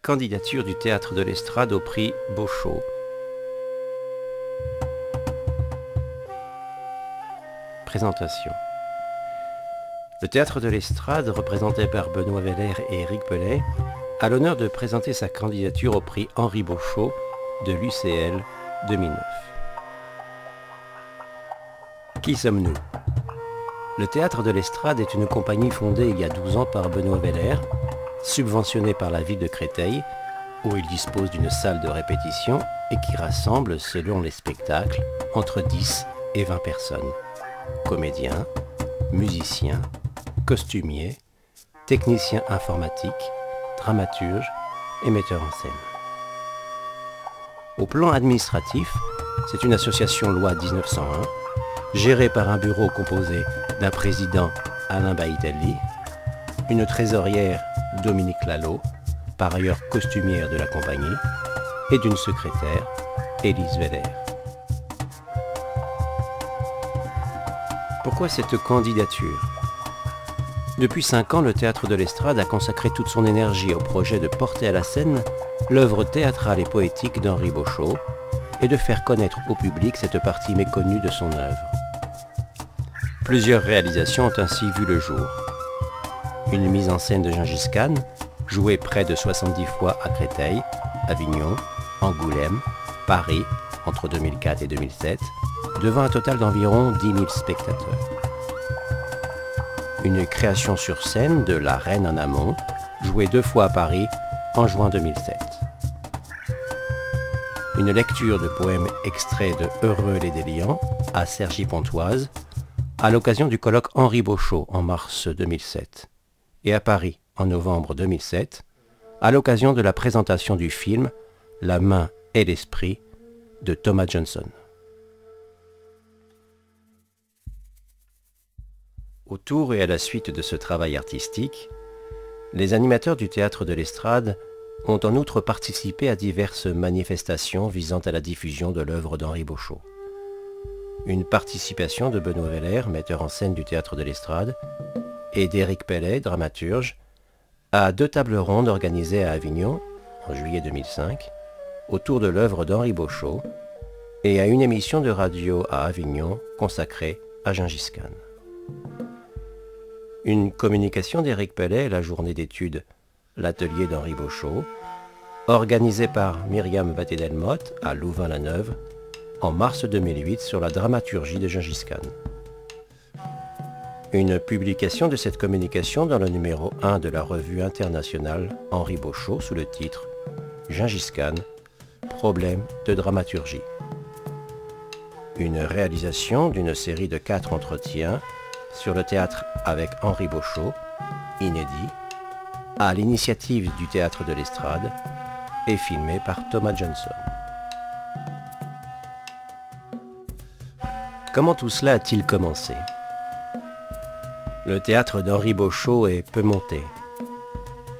Candidature du Théâtre de l'Estrade au prix Beauchot. Présentation. Le Théâtre de l'Estrade, représenté par Benoît Weller et Éric Pellet, a l'honneur de présenter sa candidature au prix Henri Beauchot de l'UCL 2009. Qui sommes-nous? Le Théâtre de l'Estrade est une compagnie fondée il y a 12 ans par Benoît Weller, subventionnée par la ville de Créteil, où il dispose d'une salle de répétition et qui rassemble, selon les spectacles, entre 10 et 20 personnes. Comédiens, musiciens, costumiers, techniciens informatiques, dramaturges et metteurs en scène. Au plan administratif, c'est une association loi 1901, gérée par un bureau composé d'un président, Alain Baïtelli, une trésorière, Dominique Lalo, par ailleurs costumière de la compagnie, et d'une secrétaire, Élise Weller. Pourquoi cette candidature? Depuis 5 ans, le Théâtre de l'Estrade a consacré toute son énergie au projet de porter à la scène l'œuvre théâtrale et poétique d'Henri Beauchot et de faire connaître au public cette partie méconnue de son œuvre. Plusieurs réalisations ont ainsi vu le jour. Une mise en scène de Gengis Khan, jouée près de 70 fois à Créteil, Avignon, Angoulême, Paris, entre 2004 et 2007, devant un total d'environ 10 000 spectateurs. Une création sur scène de La Reine en amont, jouée 2 fois à Paris en juin 2007. Une lecture de poèmes extraits de Heureux les déliants à Cergy-Pontoise, à l'occasion du colloque Henri Beauchot en mars 2007, et à Paris en novembre 2007, à l'occasion de la présentation du film La main et l'esprit de Thomas Johnson. Autour et à la suite de ce travail artistique, les animateurs du Théâtre de l'Estrade ont en outre participé à diverses manifestations visant à la diffusion de l'œuvre d'Henri Beauchot. Une participation de Benoît Weller, metteur en scène du Théâtre de l'Estrade, et d'Éric Pellet, dramaturge, à 2 tables rondes organisées à Avignon, en juillet 2005, autour de l'œuvre d'Henri Beauchot, et à une émission de radio à Avignon consacrée à Gengis Khan. Une communication d'Éric Pellet, la journée d'études L'atelier d'Henri Beauchot, organisée par Myriam Vaté-Delmotte à Louvain-la-Neuve, en mars 2008 sur la dramaturgie de Gengis Khan. Une publication de cette communication dans le numéro 1 de la revue internationale Henri Beauchot sous le titre Gengis Khan, problème de dramaturgie. Une réalisation d'une série de 4 entretiens sur le théâtre avec Henri Beauchot, inédit, à l'initiative du Théâtre de l'Estrade et filmé par Thomas Johnson. Comment tout cela a-t-il commencé? Le théâtre d'Henri Beauchot est peu monté.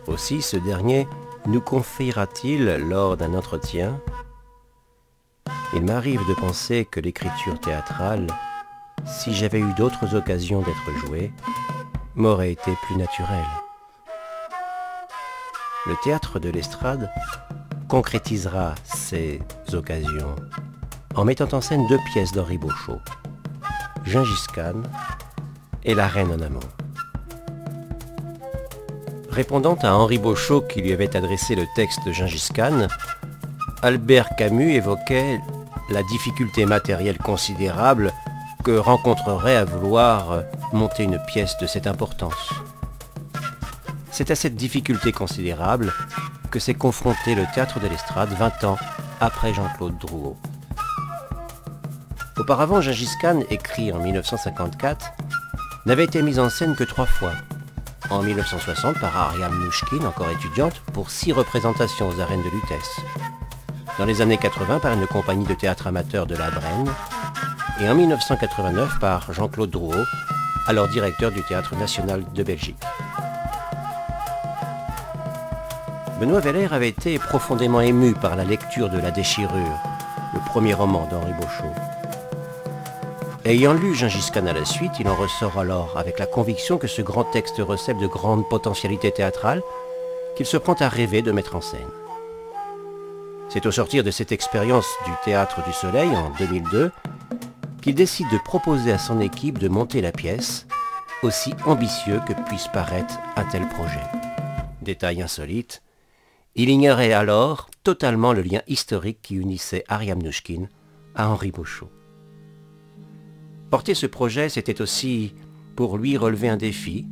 Aussi, ce dernier nous confiera-t-il lors d'un entretien: il m'arrive de penser que l'écriture théâtrale, si j'avais eu d'autres occasions d'être joué, m'aurait été plus naturelle. Le Théâtre de l'Estrade concrétisera ces occasions en mettant en scène 2 pièces d'Henri Beauchot, Gengis Khan et La Reine en amont. Répondant à Henri Beauchot qui lui avait adressé le texte de Gengis Khan, Albert Camus évoquait la difficulté matérielle considérable que rencontrerait à vouloir monter une pièce de cette importance. C'est à cette difficulté considérable que s'est confronté le Théâtre de l'Estrade 20 ans après Jean-Claude Drouot. Auparavant, Gengis Khan, écrit en 1954, n'avait été mis en scène que 3 fois. En 1960 par Ariam Mnouchkine, encore étudiante, pour 6 représentations aux arènes de Lutèce. Dans les années 80 par une compagnie de théâtre amateur de la Brenne, et en 1989 par Jean-Claude Drouot, alors directeur du Théâtre national de Belgique. Benoît Weller avait été profondément ému par la lecture de La Déchirure, le premier roman d'Henri Beauchot. Ayant lu Gengis Khan à la suite, il en ressort alors avec la conviction que ce grand texte recèle de grandes potentialités théâtrales qu'il se prend à rêver de mettre en scène. C'est au sortir de cette expérience du Théâtre du Soleil en 2002 qu'il décide de proposer à son équipe de monter la pièce, aussi ambitieux que puisse paraître un tel projet. Détail insolite, il ignorait alors totalement le lien historique qui unissait Ariam Mnouchkine à Henri Beauchot. Porter ce projet, c'était aussi pour lui relever un défi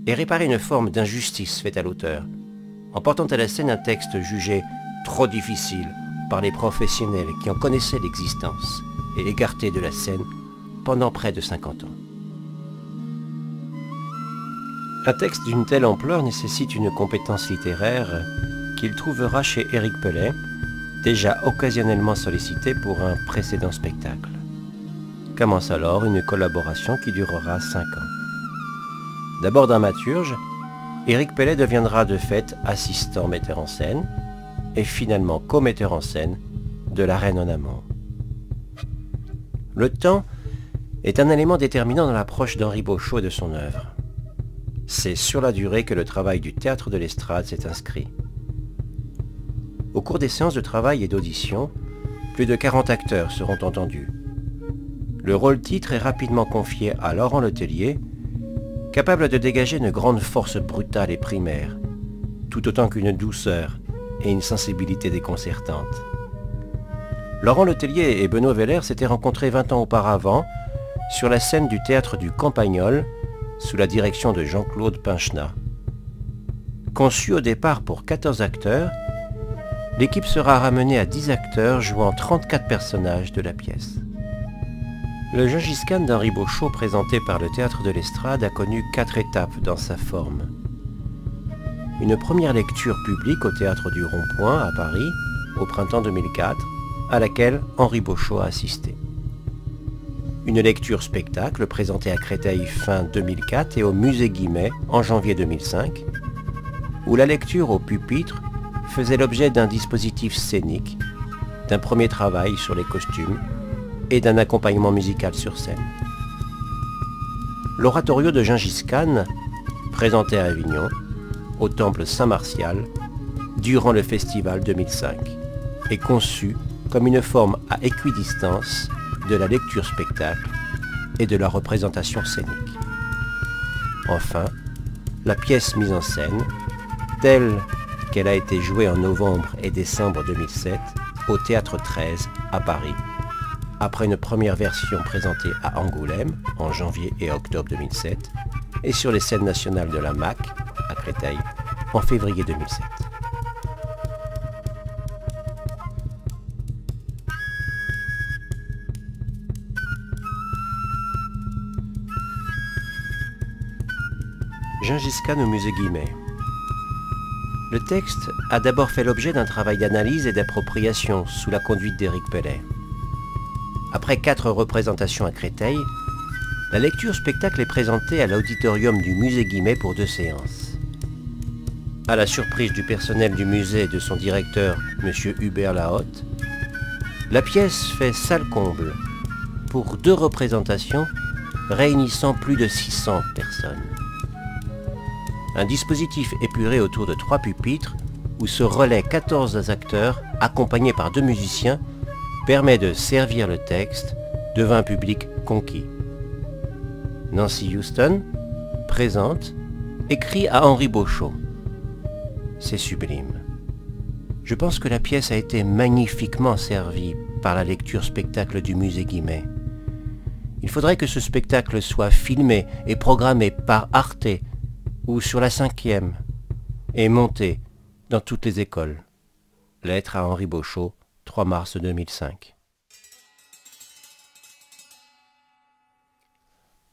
et réparer une forme d'injustice faite à l'auteur, en portant à la scène un texte jugé trop difficile par les professionnels qui en connaissaient l'existence et écarté de la scène pendant près de 50 ans. Un texte d'une telle ampleur nécessite une compétence littéraire qu'il trouvera chez Éric Pellet, déjà occasionnellement sollicité pour un précédent spectacle. Commence alors une collaboration qui durera 5 ans. D'abord dramaturge, Éric Pellet deviendra de fait assistant metteur en scène et finalement co-metteur en scène de La Reine en amont. Le temps est un élément déterminant dans l'approche d'Henri Beauchot et de son œuvre. C'est sur la durée que le travail du Théâtre de l'Estrade s'est inscrit. Au cours des séances de travail et d'audition, plus de 40 acteurs seront entendus. Le rôle-titre est rapidement confié à Laurent Letellier, capable de dégager une grande force brutale et primaire, tout autant qu'une douceur et une sensibilité déconcertante. Laurent Letellier et Benoît Veller s'étaient rencontrés 20 ans auparavant sur la scène du Théâtre du Campagnol, sous la direction de Jean-Claude Pinchenat. Conçu au départ pour 14 acteurs, l'équipe sera ramenée à 10 acteurs jouant 34 personnages de la pièce. Le Gengis Khan d'Henri Beauchot présenté par le Théâtre de l'Estrade a connu 4 étapes dans sa forme. Une première lecture publique au Théâtre du Rond-Point à Paris, au printemps 2004, à laquelle Henri Beauchot a assisté. Une lecture spectacle présentée à Créteil fin 2004 et au Musée Guimet en janvier 2005, où la lecture au pupitre faisait l'objet d'un dispositif scénique, d'un premier travail sur les costumes et d'un accompagnement musical sur scène. L'oratorio de Gengis Khan, présenté à Avignon, au temple Saint-Martial, durant le festival 2005, est conçu comme une forme à équidistance de la lecture-spectacle et de la représentation scénique. Enfin, la pièce mise en scène, telle qu'elle a été jouée en novembre et décembre 2007 au Théâtre 13 à Paris, après une première version présentée à Angoulême en janvier et octobre 2007 et sur les scènes nationales de la MAC à Créteil en février 2007. Gengis Khan au Musée Guimet. Le texte a d'abord fait l'objet d'un travail d'analyse et d'appropriation sous la conduite d'Éric Pellet. Après 4 représentations à Créteil, la lecture-spectacle est présentée à l'auditorium du Musée Guimet pour 2 séances. À la surprise du personnel du musée et de son directeur, M. Hubert Lahotte, la pièce fait salle comble pour 2 représentations réunissant plus de 600 personnes. Un dispositif épuré autour de 3 pupitres où se relaient 14 acteurs accompagnés par 2 musiciens permet de servir le texte devant un public conquis. Nancy Houston, présente, écrit à Henri Beauchot. C'est sublime. Je pense que la pièce a été magnifiquement servie par la lecture-spectacle du Musée Guimet. Il faudrait que ce spectacle soit filmé et programmé par Arte ou sur la 5e et monté dans toutes les écoles. Lettre à Henri Beauchot, 3 mars 2005.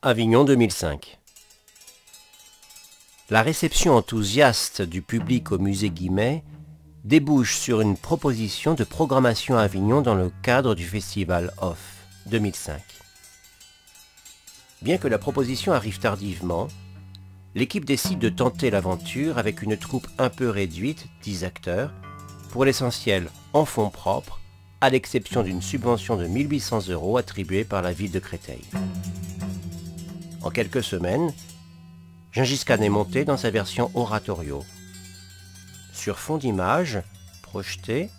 Avignon 2005. La réception enthousiaste du public au Musée Guimet débouche sur une proposition de programmation à Avignon dans le cadre du festival OFF 2005. Bien que la proposition arrive tardivement, l'équipe décide de tenter l'aventure avec une troupe un peu réduite, 10 acteurs, pour l'essentiel en fonds propres, à l'exception d'une subvention de 1 800 € attribuée par la ville de Créteil. En quelques semaines, Gengis Khan est monté dans sa version oratorio. sur fond d'images projetés,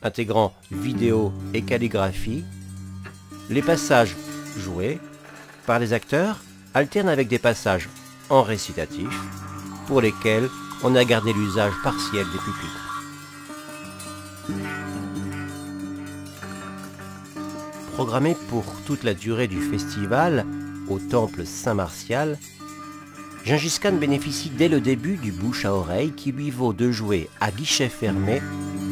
intégrant vidéo et calligraphie. Les passages joués par les acteurs alternent avec des passages en récitatif, pour lesquels on a gardé l'usage partiel des pupitres. Programmé pour toute la durée du festival au temple Saint-Martial, Gengis Khan bénéficie dès le début du bouche à oreille qui lui vaut de jouer à guichet fermé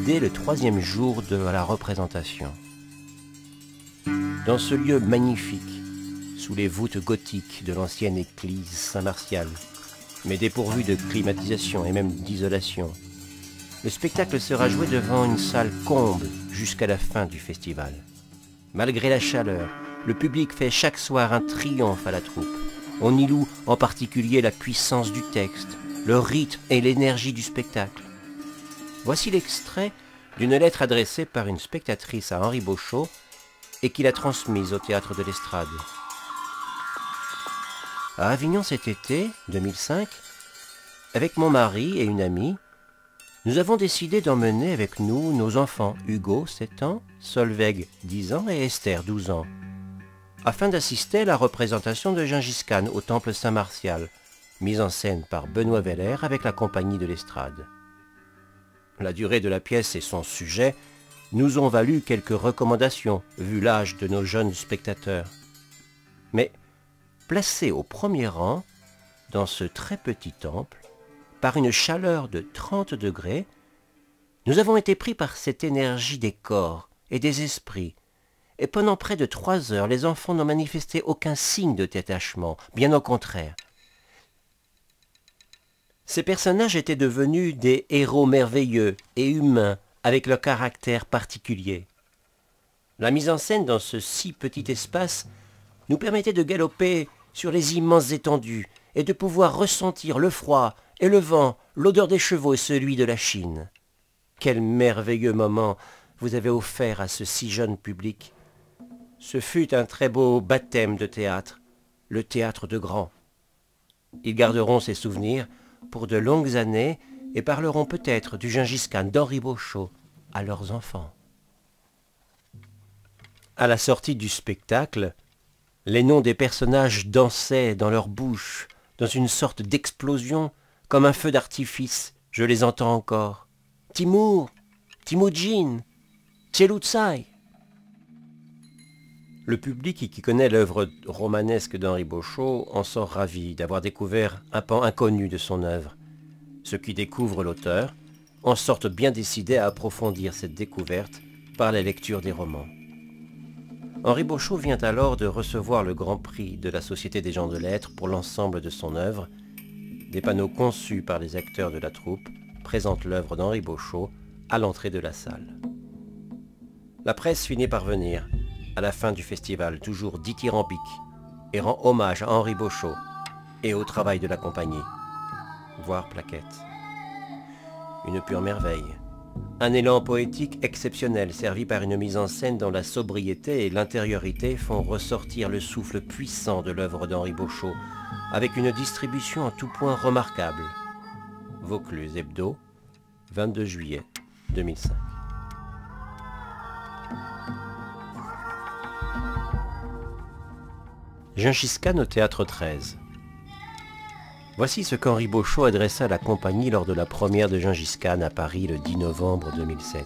dès le 3e jour de la représentation. Dans ce lieu magnifique, sous les voûtes gothiques de l'ancienne église Saint-Martial, mais dépourvu de climatisation et même d'isolation, le spectacle sera joué devant une salle comble jusqu'à la fin du festival. Malgré la chaleur, le public fait chaque soir un triomphe à la troupe. On y loue en particulier la puissance du texte, le rythme et l'énergie du spectacle. Voici l'extrait d'une lettre adressée par une spectatrice à Henri Beauchot et qu'il a transmise au Théâtre de l'Estrade. À Avignon cet été, 2005, avec mon mari et une amie, nous avons décidé d'emmener avec nous nos enfants, Hugo, 7 ans, Solveig, 10 ans et Esther, 12 ans, afin d'assister à la représentation de Gengis Khan au temple Saint-Martial, mise en scène par Benoît Veller avec la compagnie de l'Estrade. La durée de la pièce et son sujet nous ont valu quelques recommandations, vu l'âge de nos jeunes spectateurs. Mais, placés au premier rang, dans ce très petit temple, par une chaleur de 30 degrés, nous avons été pris par cette énergie des corps et des esprits, et pendant près de 3 heures, les enfants n'ont manifesté aucun signe de détachement, bien au contraire. Ces personnages étaient devenus des héros merveilleux et humains, avec leur caractère particulier. La mise en scène dans ce si petit espace nous permettait de galoper sur les immenses étendues et de pouvoir ressentir le froid et le vent, l'odeur des chevaux et celui de la Chine. Quel merveilleux moment vous avez offert à ce si jeune public. Ce fut un très beau baptême de théâtre, le théâtre de grands. Ils garderont ces souvenirs pour de longues années et parleront peut-être du Gengis Khan d'Henri Beauchot à leurs enfants. À la sortie du spectacle, les noms des personnages dansaient dans leur bouche, dans une sorte d'explosion, comme un feu d'artifice, je les entends encore. Timur, Timujin, Tcheloutsai. Le public qui connaît l'œuvre romanesque d'Henri Beauchot en sort ravi d'avoir découvert un pan inconnu de son œuvre. Ceux qui découvrent l'auteur en sortent bien décidés à approfondir cette découverte par la lecture des romans. Henri Beauchot vient alors de recevoir le Grand Prix de la Société des gens de lettres pour l'ensemble de son œuvre. Des panneaux conçus par les acteurs de la troupe présentent l'œuvre d'Henri Beauchot à l'entrée de la salle. La presse finit par venir, à la fin du festival, toujours dithyrambique, et rend hommage à Henri Beauchot et au travail de la compagnie. Voir plaquette. Une pure merveille. Un élan poétique exceptionnel servi par une mise en scène dont la sobriété et l'intériorité font ressortir le souffle puissant de l'œuvre d'Henri Beauchot, avec une distribution en tout point remarquable. Vaucluse Hebdo, 22 juillet 2005. Gengis Khan au Théâtre 13. Voici ce qu'Henri Beauchot adressa à la compagnie lors de la première de Gengis Khan à Paris le 10 novembre 2007.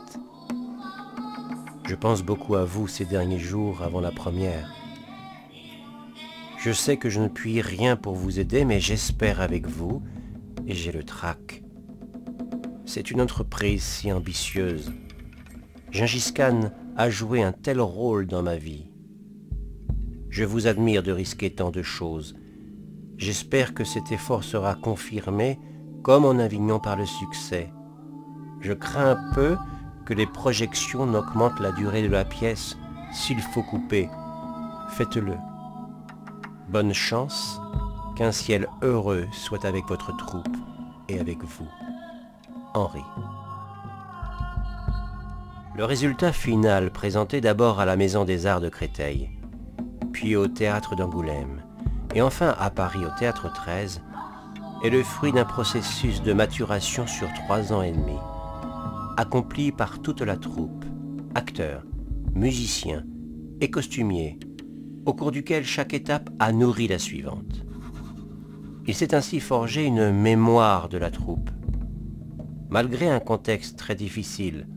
Je pense beaucoup à vous ces derniers jours avant la première. Je sais que je ne puis rien pour vous aider, mais j'espère avec vous, et j'ai le trac. C'est une entreprise si ambitieuse. Gengis Khan a joué un tel rôle dans ma vie. Je vous admire de risquer tant de choses. J'espère que cet effort sera confirmé, comme en Avignon par le succès. Je crains un peu que les projections n'augmentent la durée de la pièce. S'il faut couper, faites-le. Bonne chance, qu'un ciel heureux soit avec votre troupe et avec vous. Henri. Le résultat final, présenté d'abord à la Maison des Arts de Créteil, puis au Théâtre d'Angoulême, et enfin à Paris au Théâtre 13, est le fruit d'un processus de maturation sur 3 ans et demi, accompli par toute la troupe, acteurs, musiciens et costumiers, au cours duquel chaque étape a nourri la suivante. Il s'est ainsi forgé une mémoire de la troupe. Malgré un contexte très difficile,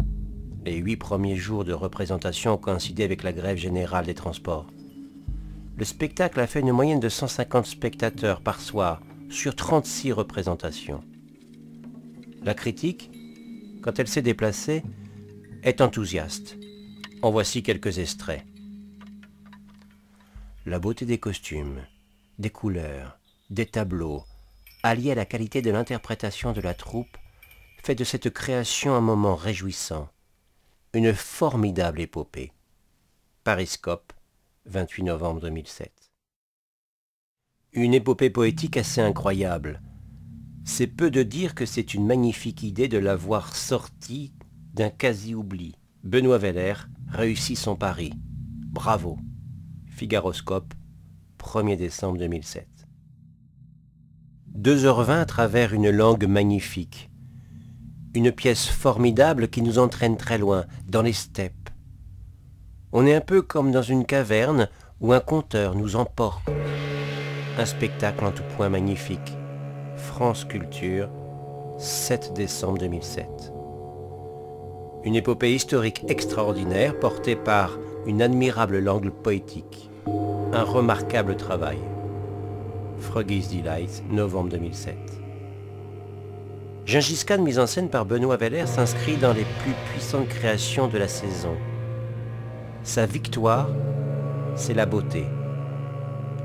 les 8 premiers jours de représentation ont coïncidé avec la grève générale des transports. Le spectacle a fait une moyenne de 150 spectateurs par soir sur 36 représentations. La critique, quand elle s'est déplacée, est enthousiaste. En voici quelques extraits. La beauté des costumes, des couleurs, des tableaux, alliés à la qualité de l'interprétation de la troupe, fait de cette création un moment réjouissant, une formidable épopée. Pariscope, 28 novembre 2007. Une épopée poétique assez incroyable. C'est peu de dire que c'est une magnifique idée de l'avoir sortie d'un quasi-oubli. Benoît Weller réussit son pari. Bravo. Figaroscope, 1er décembre 2007. 2h20 à travers une langue magnifique. Une pièce formidable qui nous entraîne très loin, dans les steppes. On est un peu comme dans une caverne où un conteur nous emporte. Un spectacle en tout point magnifique. France Culture, 7 décembre 2007. Une épopée historique extraordinaire portée par une admirable langue poétique. Un remarquable travail. Froggy's Delight, novembre 2007. Gengis Khan, mise en scène par Benoît Weller, s'inscrit dans les plus puissantes créations de la saison. Sa victoire, c'est la beauté.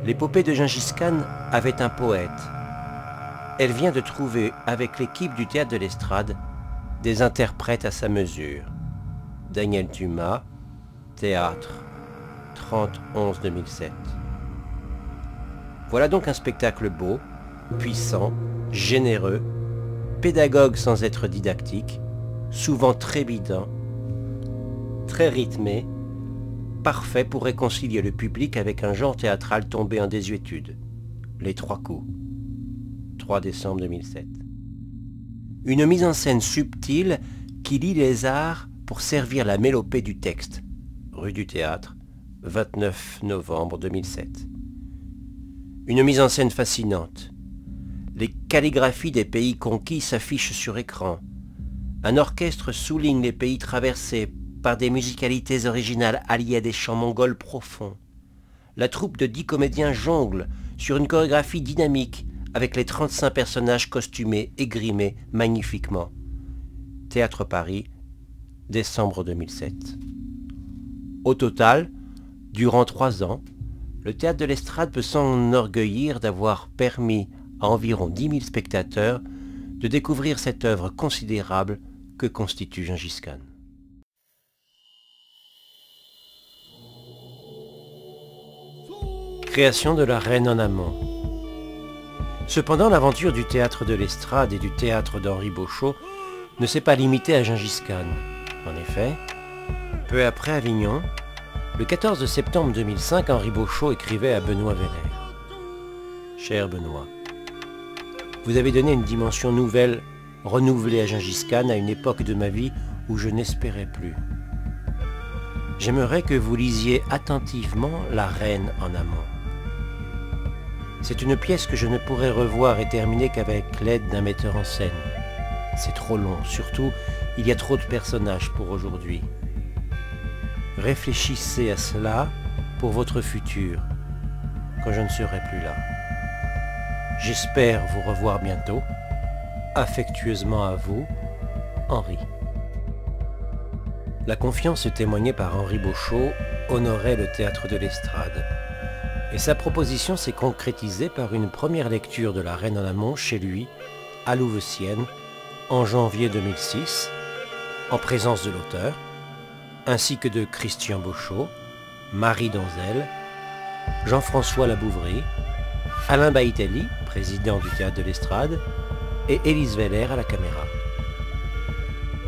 L'épopée de Gengis Khan avait un poète. Elle vient de trouver, avec l'équipe du Théâtre de l'Estrade, des interprètes à sa mesure. Daniel Dumas, Théâtre, 30-11-2007. Voilà donc un spectacle beau, puissant, généreux, pédagogue sans être didactique, souvent trépidant, très rythmé, parfait pour réconcilier le public avec un genre théâtral tombé en désuétude. Les 3 coups. 3 décembre 2007. Une mise en scène subtile qui lie les arts pour servir la mélopée du texte. Rue du Théâtre, 29 novembre 2007. Une mise en scène fascinante. Les calligraphies des pays conquis s'affichent sur écran. Un orchestre souligne les pays traversés par des musicalités originales alliées à des chants mongols profonds. La troupe de 10 comédiens jongle sur une chorégraphie dynamique avec les 35 personnages costumés et grimés magnifiquement. Théâtre Paris, décembre 2007. Au total, durant 3 ans, le Théâtre de l'Estrade peut s'enorgueillir d'avoir permis à environ 10 000 spectateurs de découvrir cette œuvre considérable que constitue Gengis Khan. Création de la Reine en amont. Cependant, l'aventure du Théâtre de l'Estrade et du Théâtre d'Henri Beauchot ne s'est pas limitée à Gengis Khan. En effet, peu après Avignon, le 14 septembre 2005, Henri Beauchot écrivait à Benoît Weller. « Cher Benoît, vous avez donné une dimension nouvelle, renouvelée à Gengis Khan à une époque de ma vie où je n'espérais plus. J'aimerais que vous lisiez attentivement La Reine en amont. C'est une pièce que je ne pourrais revoir et terminer qu'avec l'aide d'un metteur en scène. C'est trop long, surtout, il y a trop de personnages pour aujourd'hui. Réfléchissez à cela pour votre futur, quand je ne serai plus là. J'espère vous revoir bientôt. Affectueusement à vous, Henri. » La confiance témoignée par Henri Beauchot honorait le Théâtre de l'Estrade. Et sa proposition s'est concrétisée par une première lecture de La Reine en amont chez lui, à Louveciennes, en janvier 2006, en présence de l'auteur, ainsi que de Christian Beauchot, Marie Donzel, Jean-François Labouvrie, Alain Baïtelli, président du Théâtre de l'Estrade, et Élise Weller à la caméra.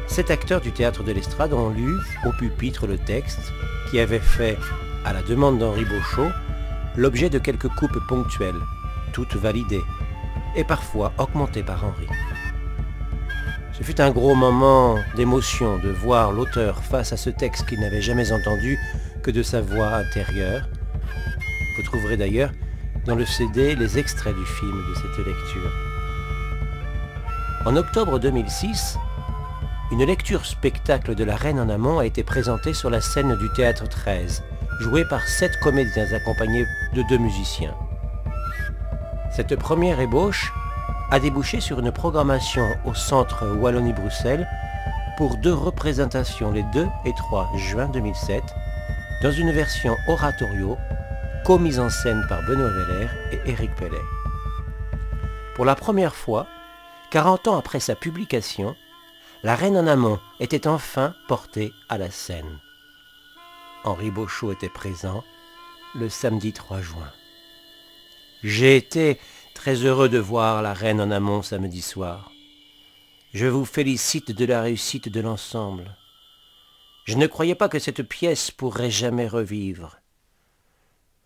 7 acteurs du Théâtre de l'Estrade ont lu au pupitre le texte qui avait fait, à la demande d'Henri Beauchot, l'objet de quelques coupes ponctuelles, toutes validées. et parfois augmenté par Henri. Ce fut un gros moment d'émotion de voir l'auteur face à ce texte qu'il n'avait jamais entendu que de sa voix intérieure. Vous trouverez d'ailleurs dans le CD les extraits du film de cette lecture. En octobre 2006, une lecture spectacle de La Reine en amont a été présentée sur la scène du Théâtre 13, jouée par 7 comédiens accompagnés de 2 musiciens. Cette première ébauche a débouché sur une programmation au Centre Wallonie-Bruxelles pour 2 représentations les 2 et 3 juin 2007, dans une version oratorio, co-mise en scène par Benoît Weller et Éric Pellet. Pour la première fois, 40 ans après sa publication, La Reine en amont était enfin portée à la scène. Henri Beauchot était présent le samedi 3 juin. J'ai été très heureux de voir La Reine en amont samedi soir. Je vous félicite de la réussite de l'ensemble. Je ne croyais pas que cette pièce pourrait jamais revivre.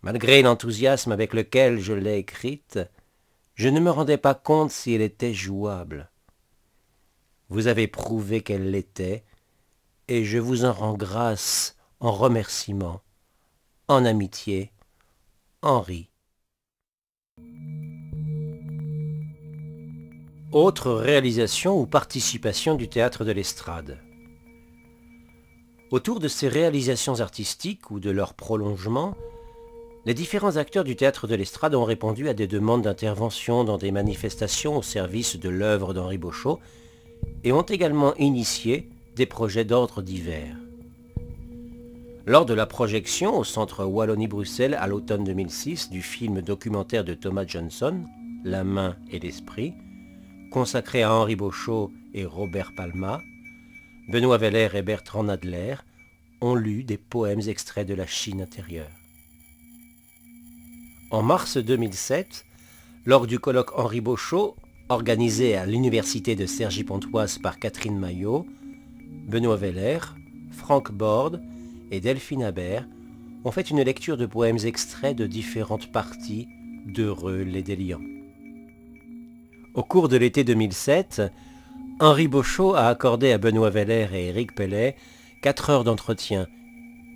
Malgré l'enthousiasme avec lequel je l'ai écrite, je ne me rendais pas compte si elle était jouable. Vous avez prouvé qu'elle l'était, et je vous en rends grâce en remerciement, en amitié, Henri. Autre réalisation ou participation du Théâtre de l'Estrade. Autour de ces réalisations artistiques ou de leur prolongement, les différents acteurs du Théâtre de l'Estrade ont répondu à des demandes d'intervention dans des manifestations au service de l'œuvre d'Henri Beauchot et ont également initié des projets d'ordre divers. Lors de la projection au Centre Wallonie-Bruxelles à l'automne 2006 du film documentaire de Thomas Johnson, La main et l'esprit, consacré à Henri Beauchot et Robert Palma, Benoît Weller et Bertrand Nadler ont lu des poèmes extraits de la Chine intérieure. En mars 2007, lors du colloque Henri Beauchot, organisé à l'université de Cergy-Pontoise par Catherine Maillot, Benoît Weller, Franck Borde et Delphine Habert ont fait une lecture de poèmes extraits de différentes parties d'Heureux les déliants. Au cours de l'été 2007, Henri Beauchot a accordé à Benoît Weller et Éric Pellet 4 heures d'entretien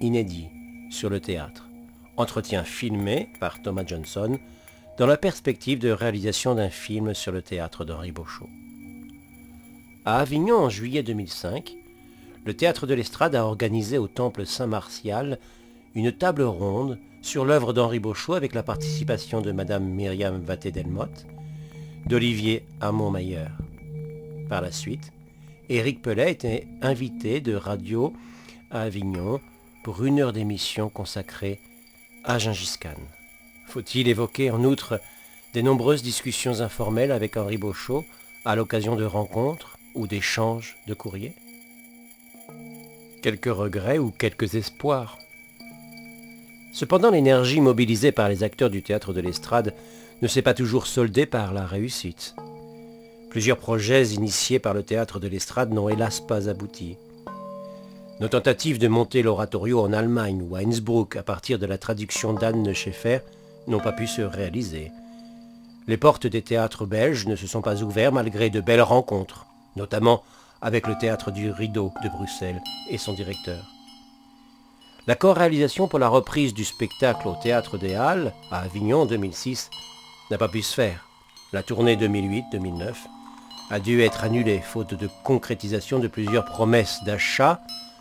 inédit sur le théâtre. Entretien filmé par Thomas Johnson dans la perspective de réalisation d'un film sur le théâtre d'Henri Beauchot. À Avignon en juillet 2005, le Théâtre de l'Estrade a organisé au Temple Saint-Martial une table ronde sur l'œuvre d'Henri Beauchot avec la participation de Madame Myriam Waté-Delmotte, d'Olivier Hamon-Mayer. Par la suite, Éric Pellet était invité de radio à Avignon pour 1 heure d'émission consacrée à Gengis Khan. Faut-il évoquer en outre des nombreuses discussions informelles avec Henri Beauchot à l'occasion de rencontres ou d'échanges de courriers? Quelques regrets ou quelques espoirs. Cependant, l'énergie mobilisée par les acteurs du Théâtre de l'Estrade ne s'est pas toujours soldée par la réussite. Plusieurs projets initiés par le Théâtre de l'Estrade n'ont hélas pas abouti. Nos tentatives de monter l'oratorio en Allemagne ou à Innsbruck à partir de la traduction d'Anne Schaeffer n'ont pas pu se réaliser. Les portes des théâtres belges ne se sont pas ouvertes malgré de belles rencontres, notamment avec le Théâtre du Rideau de Bruxelles et son directeur. La co-réalisation pour la reprise du spectacle au Théâtre des Halles, à Avignon en 2006, n'a pas pu se faire. La tournée 2008-2009 a dû être annulée faute de concrétisation de plusieurs promesses d'achat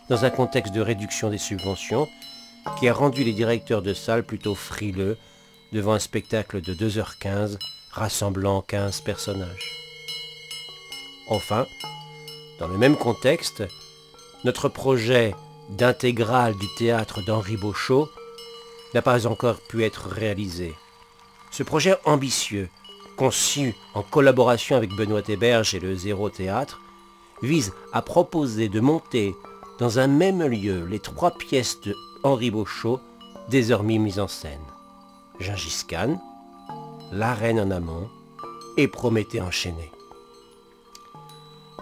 dans un contexte de réduction des subventions qui a rendu les directeurs de salles plutôt frileux devant un spectacle de 2h15 rassemblant 15 personnages. Enfin, dans le même contexte, notre projet d'intégrale du théâtre d'Henri Beauchot n'a pas encore pu être réalisé. Ce projet ambitieux, conçu en collaboration avec Benoît Héberge et le Zéro Théâtre, vise à proposer de monter dans un même lieu les 3 pièces de Henri Beauchot désormais mises en scène. Gengis Khan, La Reine en amont et Prométhée enchaîné.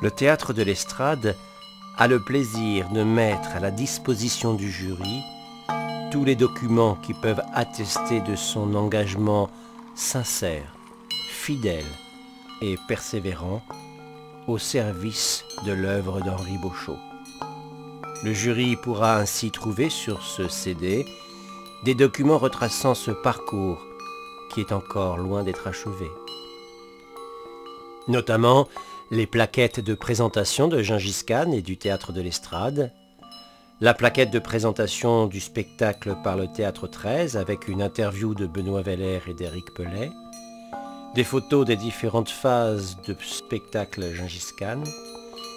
Le Théâtre de l'Estrade a le plaisir de mettre à la disposition du jury tous les documents qui peuvent attester de son engagement sincère, fidèle et persévérant au service de l'œuvre d'Henri Beauchot. Le jury pourra ainsi trouver sur ce CD des documents retraçant ce parcours qui est encore loin d'être achevé. Notamment les plaquettes de présentation de Gengis Khan et du Théâtre de l'Estrade, la plaquette de présentation du spectacle par le Théâtre 13 avec une interview de Benoît Weller et d'Éric Pellet, des photos des différentes phases de spectacle Gengis Khan,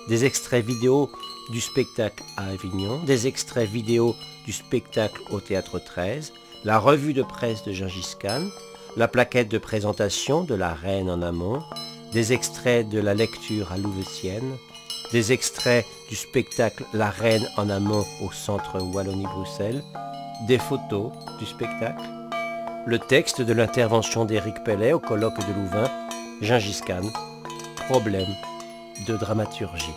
des extraits vidéo du spectacle à Avignon, des extraits vidéo du spectacle au Théâtre 13, la revue de presse de Gengis Khan, la plaquette de présentation de La Reine en amont, des extraits de la lecture à Louveciennes, des extraits du spectacle La Reine en amont au Centre Wallonie-Bruxelles, des photos du spectacle, le texte de l'intervention d'Éric Pellet au colloque de Louvain, Gengis Khan, problème de dramaturgie.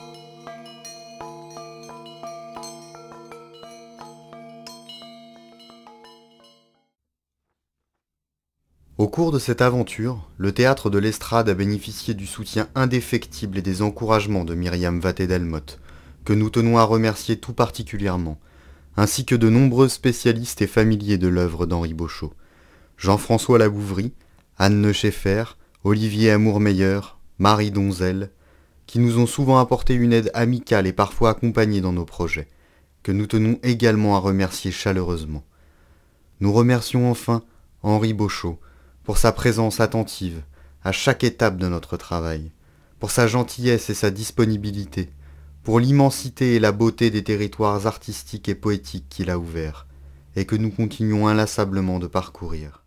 Au cours de cette aventure, le Théâtre de l'Estrade a bénéficié du soutien indéfectible et des encouragements de Myriam Watté-Delmotte, que nous tenons à remercier tout particulièrement, ainsi que de nombreux spécialistes et familiers de l'œuvre d'Henri Beauchot. Jean-François Labouvry, Anne Nescheffer, Olivier Amourmeyer, Marie Donzel, qui nous ont souvent apporté une aide amicale et parfois accompagnée dans nos projets, que nous tenons également à remercier chaleureusement. Nous remercions enfin Henri Beauchot, pour sa présence attentive à chaque étape de notre travail, pour sa gentillesse et sa disponibilité, pour l'immensité et la beauté des territoires artistiques et poétiques qu'il a ouverts, et que nous continuons inlassablement de parcourir.